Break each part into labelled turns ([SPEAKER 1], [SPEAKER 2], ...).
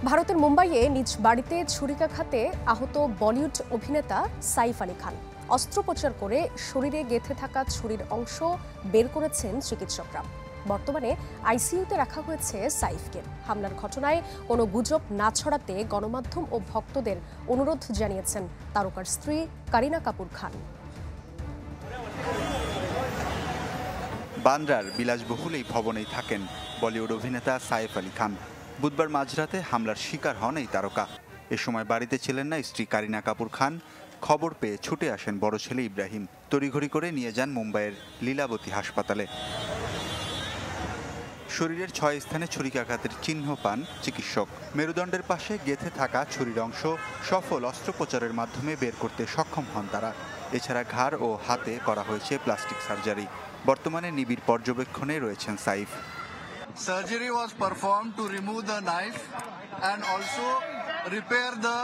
[SPEAKER 1] ভারতের মুম্বাইয়ে নিজ বাড়িতে ছুরিকাঘাতে আহত বলিউড অভিনেতা সাইফ আলী খান। অস্ত্রোপচার করে শরীরে গেঁথে থাকা ছুরির অংশ বের করেছেন চিকিৎসকরা। বর্তমানে আইসিইউতে রাখা হয়েছে সাইফকে। হামলার ঘটনায় কোনো গুজব না ছড়াতে গণমাধ্যম ও ভক্তদের অনুরোধ জানিয়েছেন তারকার স্ত্রী কারিনা কাপুর খান।
[SPEAKER 2] বান্দ্রার বিলাসবহুল এই ভবনেই থাকেন বলিউড অভিনেতা সাইফ আলী খান। বুধবার মাঝরাতে হামলার শিকার হন এই তারকা। এ সময় বাড়িতে ছিলেন না স্ত্রী কারিনা কাপুর খান। খবর পেয়ে ছুটে আসেন বড় ছেলে ইব্রাহিম। তড়িঘড়ি করে নিয়ে যান মুম্বাইয়ের লীলাবতী হাসপাতালে। শরীরের 6 স্থানে ছুরিকাঘাতের চিহ্ন পান চিকিৎসক। মেরুদণ্ডের পাশে গেঁথে থাকা ছুরির অংশ সফল অস্ত্রোপচারের মাধ্যমে বের করতে সক্ষম হন তারা। এছাড়া ঘাড় ও হাতে করা হয়েছে প্লাস্টিক সার্জারি। বর্তমানে নিবিড় পর্যবেক্ষণে রয়েছেন Saif.
[SPEAKER 3] Surgery was performed to remove the knife and also repair the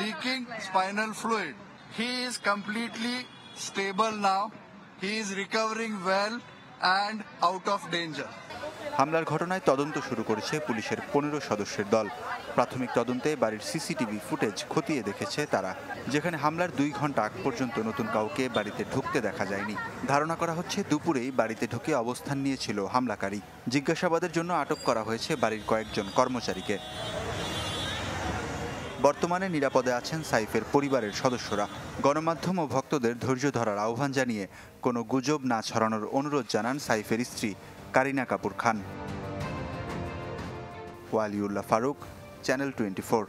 [SPEAKER 3] leaking spinal fluid. He is completely stable now. He is recovering well and out of danger.
[SPEAKER 2] হামলার ঘটনায় তদন্ত শুরু করেছে পুলিশের 15 সদস্যের দল। প্রাথমিক তদন্তে বাড়ির সিসিটিভি ফুটেজ খতিয়ে দেখেছে তারা, যেখানে হামলার 2 ঘন্টা আগ পর্যন্ত নতুন কাউকে বাড়িতে ঢুকতে দেখা যায়নি। ধারণা করা হচ্ছে দুপুরেই বাড়িতে ঢুকে অবস্থান নিয়েছিল হামলাকারী। জিজ্ঞাসাবাদের জন্য আটক করা হয়েছে বাড়ির কয়েকজন কর্মচারীকে। বর্তমানে নিরাপদে আছেন সাইফের পরিবারের সদস্যরা। গণমাধ্যম ও ভক্তদের ধৈর্য ধরার আহ্বান জানিয়ে কোনো গুজব না ছড়ানোর অনুরোধ জানান সাইফের স্ত্রী কারিনা কাপুর খান। ওয়ালিউল্লাহ ফারুক, চ্যানেল 24।